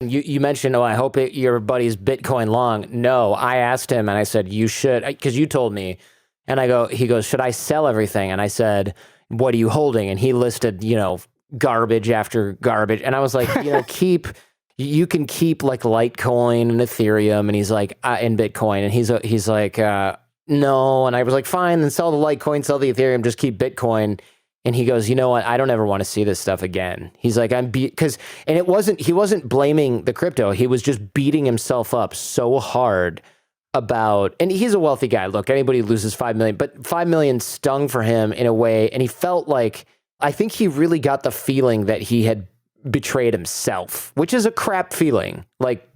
You mentioned, I hope your buddy's Bitcoin long. No, I asked him and I said, you should, because you told me. And he goes, should I sell everything? And I said, what are you holding? And he listed, garbage after garbage. And I was like, you can keep like Litecoin and Ethereum. And he's like, in Bitcoin. And he's like, no. And I was like, fine, then sell the Litecoin, sell the Ethereum, just keep Bitcoin. And he goes, you know what? I don't ever want to see this stuff again. He's like, he wasn't blaming the crypto. He was just beating himself up so hard about, and he's a wealthy guy. Look, anybody who loses 5 million, but 5 million stung for him in a way. And he felt like, I think he really got the feeling that he had betrayed himself, which is a crap feeling. Like,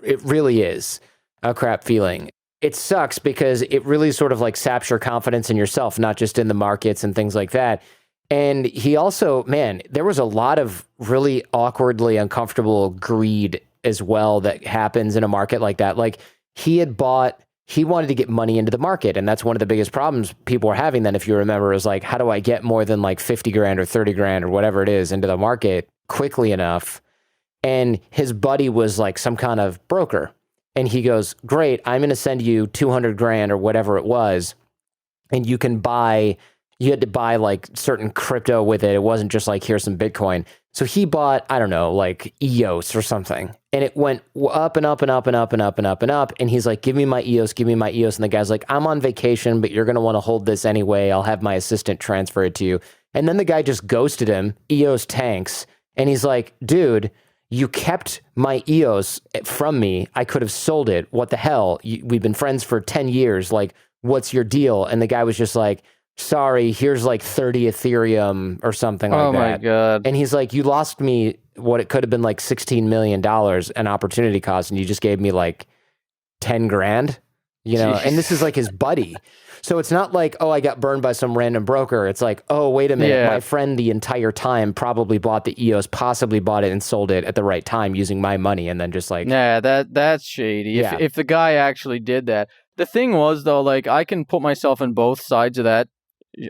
it really is a crap feeling. It sucks because it really sort of like saps your confidence in yourself, not just in the markets and things like that. And he also, man, there was a lot of really awkwardly uncomfortable greed as well that happens in a market like that. Like he wanted to get money into the market. And that's one of the biggest problems people were having then, if you remember, is like, how do I get more than like 50 grand or 30 grand or whatever it is into the market quickly enough? And his buddy was like some kind of broker. And he goes, great, I'm going to send you 200 grand or whatever it was. And you had to buy like certain crypto with it. It wasn't just like, here's some Bitcoin. So he bought, I don't know, like EOS or something. And it went up and up and up and up and up and up and up. And he's like, give me my EOS, give me my EOS. And the guy's like, I'm on vacation, but you're going to want to hold this anyway. I'll have my assistant transfer it to you. And then the guy just ghosted him. EOS tanks. And he's like, dude, you kept my EOS from me. I could have sold it. What the hell? We've been friends for 10 years. Like, what's your deal? And the guy was just like, sorry, here's like 30 Ethereum or something like that. Oh my God. And he's like, you lost me what it could have been like $16 million an opportunity cost, and you just gave me like 10 grand, Jeez. And this is like his buddy. So it's not like, I got burned by some random broker. It's like, wait a minute. Yeah. My friend the entire time probably bought the EOS, possibly bought it and sold it at the right time using my money, and then just like... Yeah, that's shady. Yeah. If the guy actually did that. The thing was, though, like, I can put myself on both sides of that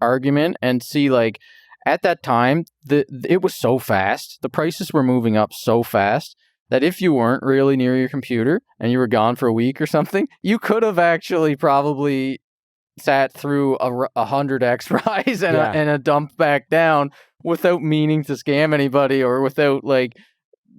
argument and see, like, at that time, it was so fast. The prices were moving up so fast that if you weren't really near your computer and you were gone for a week or something, you could have actually probably sat through a 100x rise and a dump back down without meaning to scam anybody or without like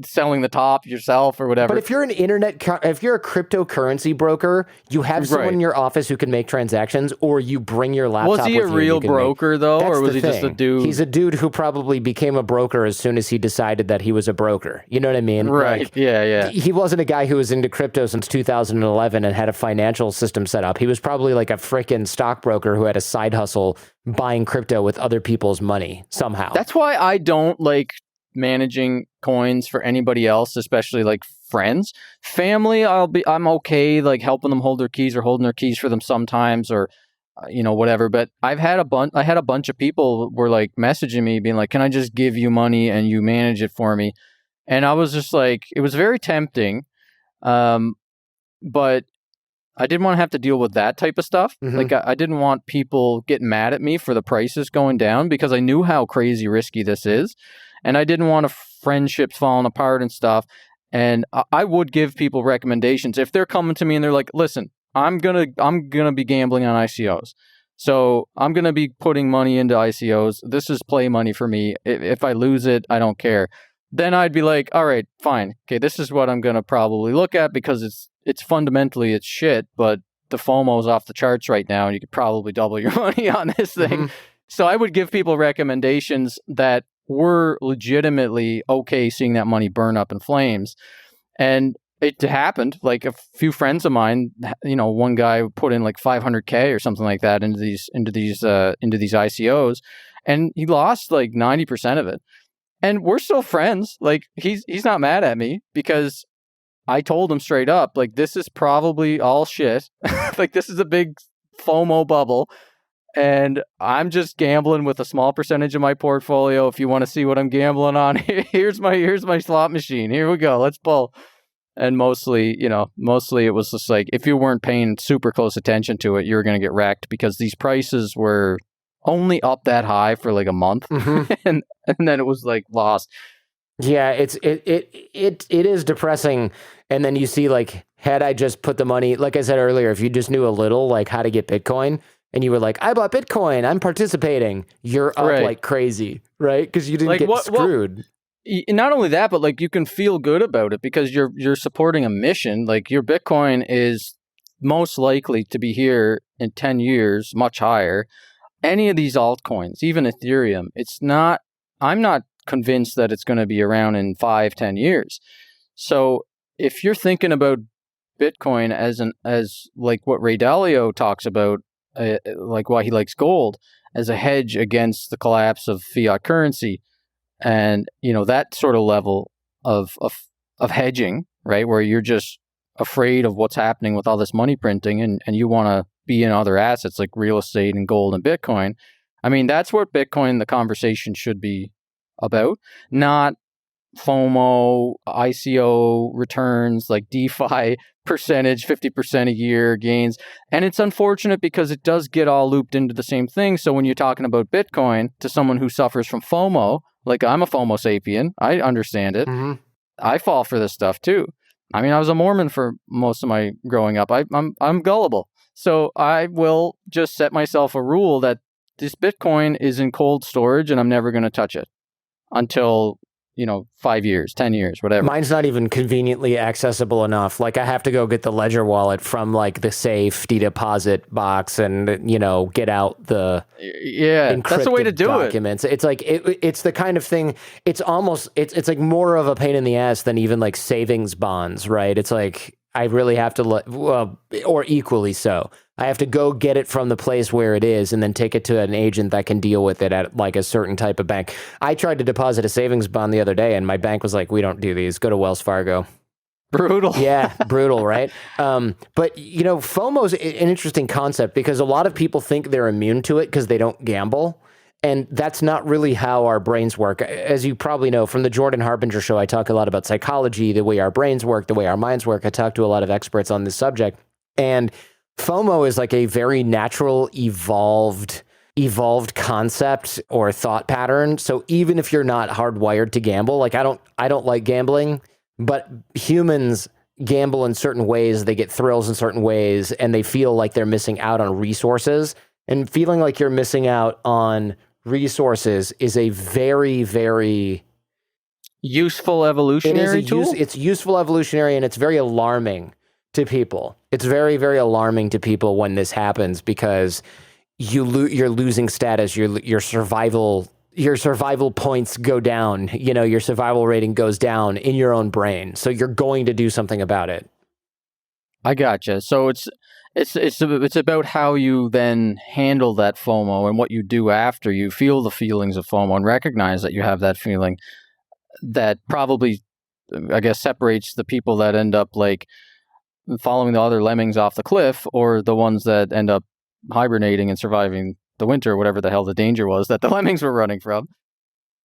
selling the top yourself or whatever. But if you're if you're a cryptocurrency broker, you have someone in your office who can make transactions, or you bring your laptop. Was he a real broker though, or was he just a dude? He's a dude who probably became a broker as soon as he decided that he was a broker. You know what I mean? Right. Like, yeah. He wasn't a guy who was into crypto since 2011 and had a financial system set up. He was probably like a freaking stockbroker who had a side hustle buying crypto with other people's money somehow. That's why I don't like managing coins for anybody else, especially like friends. Family, I'm okay like helping them hold their keys or holding their keys for them sometimes, or whatever. But I had a bunch of people were like messaging me being like, can I just give you money and you manage it for me? And I was just like, it was very tempting, but I didn't want to have to deal with that type of stuff. Mm-hmm. Like I didn't want people getting mad at me for the prices going down, because I knew how crazy risky this is. And I didn't want friendships falling apart and stuff. And I would give people recommendations if they're coming to me and they're like, listen, I'm gonna be gambling on ICOs. So I'm gonna be putting money into ICOs. This is play money for me. If I lose it, I don't care. Then I'd be like, all right, fine. Okay, this is what I'm gonna probably look at, because it's fundamentally it's shit, but the FOMO's off the charts right now and you could probably double your money on this thing. Mm-hmm. So I would give people recommendations that were legitimately okay seeing that money burn up in flames. And it happened. Like a few friends of mine, one guy put in like 500K or something like that into these ICOs, and he lost like 90% of it. And we're still friends. Like he's not mad at me, because I told him straight up, like, this is probably all shit. Like, this is a big FOMO bubble. And I'm just gambling with a small percentage of my portfolio. If you want to see what I'm gambling on, here's my slot machine. Here we go. Let's pull. And mostly it was just like, if you weren't paying super close attention to it, you were going to get wrecked, because these prices were only up that high for like a month. Mm-hmm. and then it was like lost. Yeah, it is depressing. And then you see, like, had I just put the money, like I said earlier, if you just knew a little, like, how to get Bitcoin, and you were like, I bought Bitcoin, I'm participating, you're up Right. like crazy, right? Because you didn't Like get what screwed. not only that, but like you can feel good about it because you're supporting a mission. Like your Bitcoin is most likely to be here in 10 years, much higher. Any of these altcoins, even Ethereum, I'm not convinced that it's going to be around in 5-10 years. So if you're thinking about Bitcoin as like what Ray Dalio talks about, like why he likes gold as a hedge against the collapse of fiat currency, and that sort of level of hedging, right, where you're just afraid of what's happening with all this money printing, and you want to be in other assets like real estate and gold and Bitcoin. I mean, that's what Bitcoin, the conversation should be about, not FOMO, ICO returns, like DeFi percentage, 50% a year gains. And it's unfortunate because it does get all looped into the same thing. So when you're talking about Bitcoin to someone who suffers from FOMO, like I'm a FOMO sapien, I understand it. Mm-hmm. I fall for this stuff too. I mean, I was a Mormon for most of my growing up. I'm gullible. So I will just set myself a rule that this Bitcoin is in cold storage and I'm never going to touch it until 5 years, 10 years, whatever. Mine's not even conveniently accessible enough. Like I have to go get the Ledger wallet from like the safety deposit box and, get out the that's the way to do documents. It's like, it's the kind of thing, it's almost, it's like more of a pain in the ass than even like savings bonds, right? It's like, I really have to, or equally so. I have to go get it from the place where it is and then take it to an agent that can deal with it at like a certain type of bank. I tried to deposit a savings bond the other day and my bank was like, we don't do these. Go to Wells Fargo. Brutal. Yeah, brutal, right? But, FOMO is an interesting concept because a lot of people think they're immune to it because they don't gamble. And that's not really how our brains work. As you probably know from the Jordan Harbinger Show, I talk a lot about psychology, the way our brains work, the way our minds work. I talk to a lot of experts on this subject. And FOMO is like a very natural, evolved concept or thought pattern. So even if you're not hardwired to gamble, like I don't like gambling, but humans gamble in certain ways, they get thrills in certain ways, and they feel like they're missing out on resources. And feeling like you're missing out on resources is a very, very useful evolutionary tool. It's useful evolutionary, and it's very alarming to people. It's very, very alarming to people when this happens because you're losing status. Your survival points go down. Your survival rating goes down in your own brain. So you're going to do something about it. I gotcha. So it's about how you then handle that FOMO and what you do after you feel the feelings of FOMO and recognize that you have that feeling. That probably, I guess, separates the people that end up like following the other lemmings off the cliff or the ones that end up hibernating and surviving the winter, whatever the hell the danger was that the lemmings were running from.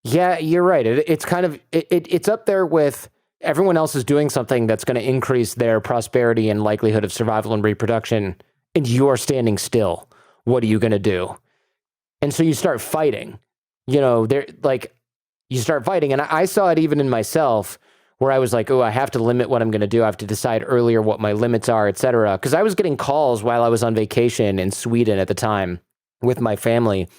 Yeah, you're right. It's kind of, it's up there with everyone else is doing something that's going to increase their prosperity and likelihood of survival and reproduction, and you're standing still. What are you going to do? And so you start fighting. You start fighting. And I saw it even in myself where I was like, oh, I have to limit what I'm going to do. I have to decide earlier what my limits are, et cetera. Because I was getting calls while I was on vacation in Sweden at the time with my family.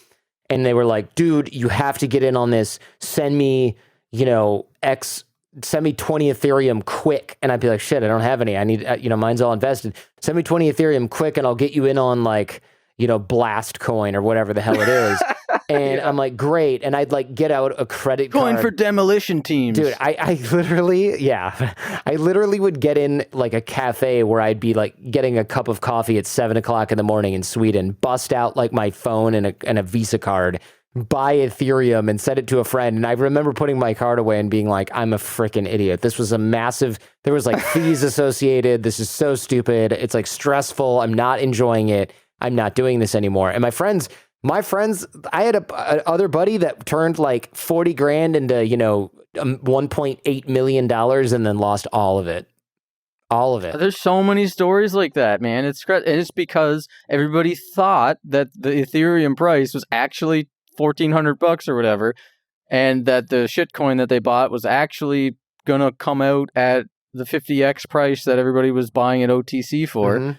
And they were like, dude, you have to get in on this. Send me, send me 20 Ethereum quick. And I'd be like, shit, I don't have any. I need, mine's all invested. Send me 20 Ethereum quick and I'll get you in on like, Blast Coin or whatever the hell it is. And yeah. I'm like, great. And I'd like get out a credit Coin card. for demolition teams. Dude, I literally would get in like a cafe where I'd be like getting a cup of coffee at 7:00 in the morning in Sweden, bust out like my phone and a Visa card, buy Ethereum and send it to a friend. And I remember putting my card away and being like, I'm a freaking idiot. This was there was like fees associated. This is so stupid. It's like stressful. I'm not enjoying it. I'm not doing this anymore. And my friends, I had a other buddy that turned like 40 grand into, $1.8 million and then lost all of it. All of it. There's so many stories like that, man. It's because everybody thought that the Ethereum price was actually $1,400 or whatever. and that the shitcoin that they bought was actually going to come out at the 50x price that everybody was buying at OTC for. Mm-hmm.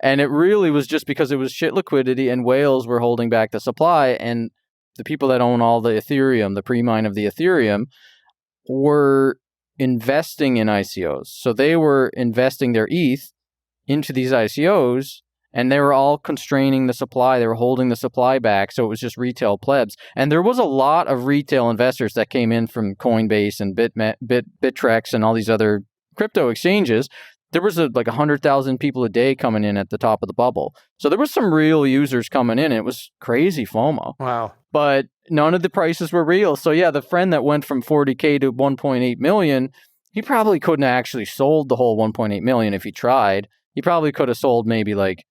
And it really was just because it was shit liquidity and whales were holding back the supply. And the people that own all the Ethereum, the pre-mine of the Ethereum, were investing in ICOs. So they were investing their ETH into these ICOs, and they were all constraining the supply. They were holding the supply back. So it was just retail plebs. And there was a lot of retail investors that came in from Coinbase and Bittrex and all these other crypto exchanges. There was like 100,000 people a day coming in at the top of the bubble. So there was some real users coming in. It was crazy FOMO. Wow. But none of the prices were real. So yeah, the friend that went from 40K to 1.8 million, he probably couldn't have actually sold the whole 1.8 million if he tried. He probably could have sold maybe like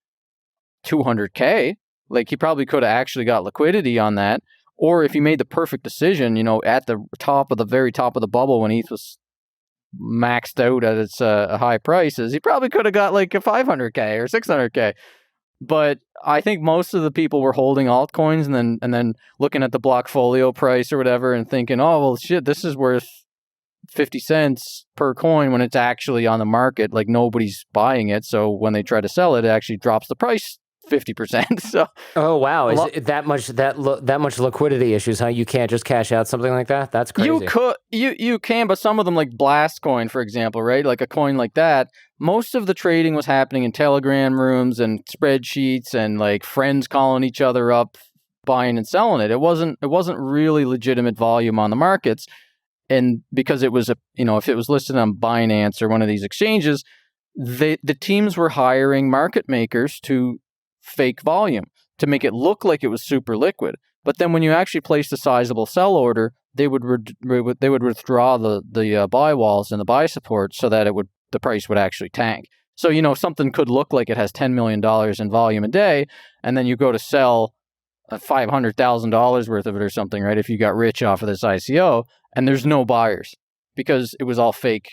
200K. Like he probably could have actually got liquidity on that. Or if he made the perfect decision, at the very top of the bubble when ETH was maxed out at its high prices, he probably could have got like a 500K or 600K. But I think most of the people were holding altcoins and then looking at the Blockfolio price or whatever and thinking, oh, well, shit, this is worth 50 cents per coin when it's actually on the market. Like nobody's buying it. So when they try to sell it, it actually drops the price 50%. So, oh wow, is it that much liquidity issues? Huh? You can't just cash out something like that? That's crazy. You can, but some of them, like Blast Coin, for example, right? Like a coin like that, most of the trading was happening in Telegram rooms and spreadsheets and like friends calling each other up, buying and selling it. It wasn't really legitimate volume on the markets, and because it was if it was listed on Binance or one of these exchanges, the teams were hiring market makers to fake volume to make it look like it was super liquid. But then when you actually placed a sizable sell order, they would withdraw the buy walls and the buy support so that the price would actually tank. So something could look like it has $10 million in volume a day, and then you go to sell $500,000 worth of it or something, right? If you got rich off of this ICO, and there's no buyers because it was all fake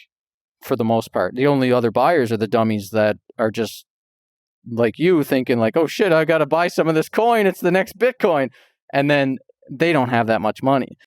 for the most part. The only other buyers are the dummies that are just like you thinking like, oh shit, I got to buy some of this coin. It's the next Bitcoin. And then they don't have that much money.